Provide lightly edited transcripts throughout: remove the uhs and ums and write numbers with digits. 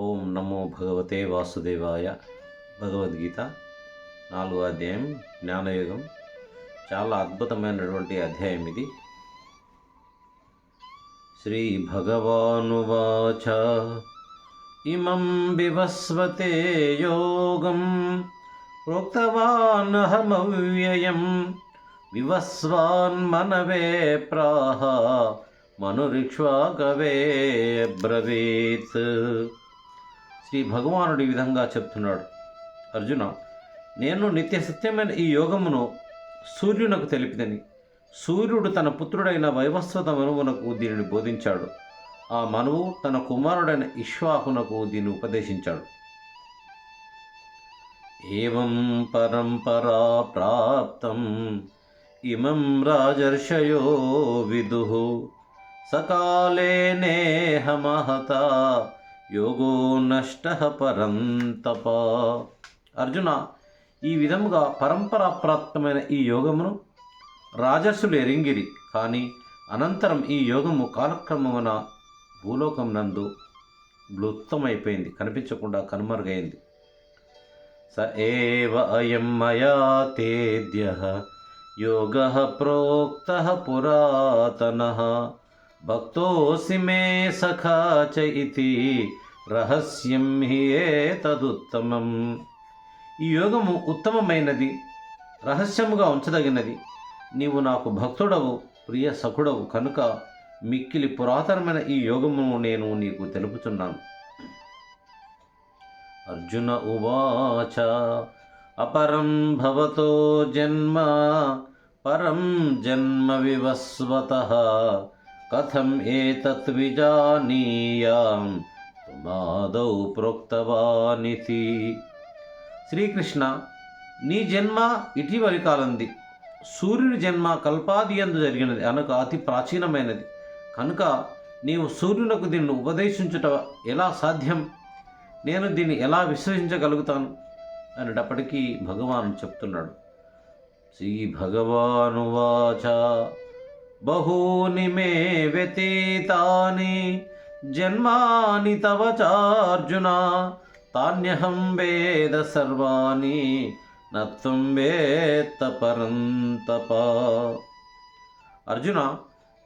ఓం నమో భగవతే వాసుదేవాయ. భగవద్గీత 4వ అధ్యాయం జ్ఞానయోగం. చాలా అద్భుతమైనటువంటి అధ్యాయం ఇది. శ్రీ భగవానువాచ ఇమం వివస్వతే యోగం ప్రోక్తవానహమవ్యయం వివస్వాన్ మనవే ప్రాహ మనురిక్ష్వాకవే బ్రవీత్. శ్రీ భగవానుడు ఈ విధంగా చెప్తున్నాడు, అర్జున, నేను నిత్య సత్యమైన ఈ యోగమును సూర్యునకు తెలిపిదని. సూర్యుడు తన పుత్రుడైన వైవస్వత మనువునకు దీనిని బోధించాడు. ఆ మనువు తన కుమారుడైన ఇక్ష్వాకునకు దీన్ని ఉపదేశించాడు. ఏవం పరంపరా ప్రాప్తం ఇమం రాజర్షయో విదుః సకాలే నేహ మహతా యోగో నష్టః పరంతప. అర్జున, ఈ విధముగా పరంపరాప్రాప్తమైన ఈ యోగమును రాజర్షులు ఎరింగిరి. కానీ అనంతరం ఈ యోగము కాలక్రమమున భూలోకం నందు లుప్తమైపోయింది, కనిపించకుండా కనుమరుగైంది. స ఏవ అయం మయా తేద్యః యోగః ప్రోక్తః పురాతనః భక్తోసి మే సఖా చ ఇతి రహస్యం హి ఏతదుత్తమం. ఈ యోగము ఉత్తమమైనది, రహస్యముగా ఉంచదగినది. నీవు నాకు భక్తుడవు, ప్రియ సఖుడవు కనుక మిక్కిలి పురాతనమైన ఈ యోగమును నేను నీకు తెలుపుచున్నాను. అర్జున ఉవాచ అపరం భవతో జన్మ పరం జన్మ వివస్వతః కథం ఏతత్ విజానీయాం తుమాదౌ ప్రోక్తవానితి. శ్రీకృష్ణ, నీ జన్మ ఇటీవలి కాలంది. సూర్యుని జన్మ కల్పాదియందు జరిగినది అనగా అతి ప్రాచీనమైనది. కనుక నీవు సూర్యునకు దీన్ని ఉపదేశించుట ఎలా సాధ్యం? నేను దీన్ని ఎలా విశ్వసించగలుగుతాను అనేటప్పటికీ భగవాను చెప్తున్నాడు. శ్రీ భగవానువాచ బహూని మే వ్యతీతాని జన్మాని తవ చార్జున తాన్యహం వేద సర్వాణి నత్వం వేత్త పరంతప. అర్జున,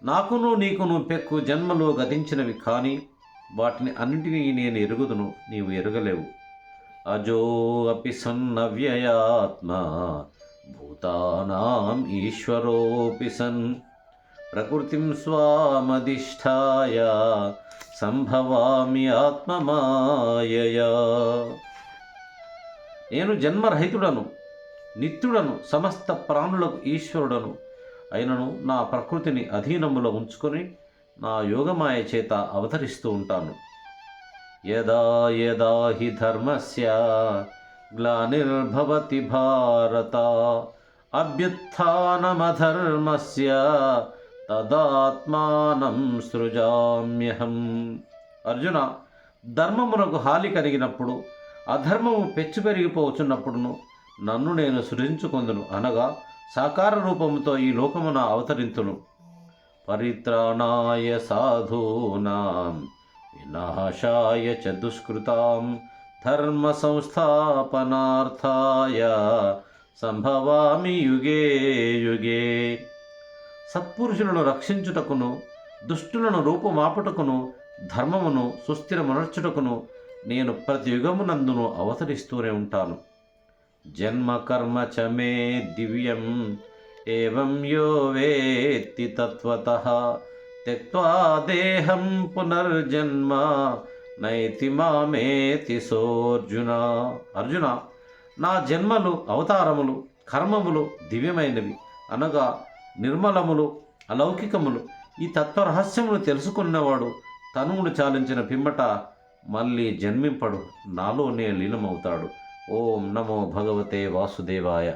నాకును నీకును పెక్కు జన్మలు గతించినవి, కానీ వాటిని అన్నింటినీ నేను ఎరుగుదును, నీవు ఎరగలేవు. అజో అపి సన్నవ్యయాత్మ భూతానాం ఈశ్వరోపి సన్ ప్రకృతిం స్వామధిష్ఠాయ సంభవామి ఆత్మమాయయా. నేను జన్మరహితుడను, నిత్యుడను, సమస్త ప్రాణులకు ఈశ్వరుడను అయినను నా ప్రకృతిని అధీనములో ఉంచుకొని నా యోగమాయ చేత అవతరిస్తూ ఉంటాను. యదా యదా హి ధర్మస్య గ్లానిర్భవతి భారత అభ్యుత్థానమధర్మస్య తదాత్మానం సృజామ్యహం. అర్జున, ధర్మమునకు హాని కలిగినప్పుడు, అధర్మము పెచ్చు పెరిగిపోవచ్చున్నప్పుడును నన్ను నేను సృజించుకొందును, అనగా సాకార రూపముతో ఈ లోకమున అవతరింతును. పరిత్రాణాయ సాధూనాం వినాశాయ చ దుష్కృతాం ధర్మ సంస్థాపనార్థాయ సంభవామి యుగే యుగే. సత్పురుషులను రక్షించుటకును, దుష్టులను రూపుమాపుటకును, ధర్మమును సుస్థిరమునర్చుటకును నేను ప్రతి యుగమునందును అవతరిస్తూనే ఉంటాను. జన్మ కర్మ చ మే దివ్యం ఏవం యో వేత్తి తత్వతః త్యక్త్వా దేహం పునర్జన్మ నైతి మామేతి సోర్జున. అర్జున, నా జన్మలు, అవతారములు, కర్మములు దివ్యమైనవి, అనగా నిర్మలములు, అలౌకికములు. ఈ తత్వరహస్యమును తెలుసుకున్నవాడు తనువును చాలించిన పిమ్మట మళ్ళీ జన్మింపడు, నాలోనే లీనమవుతాడు. ఓం నమో భగవతే వాసుదేవాయ.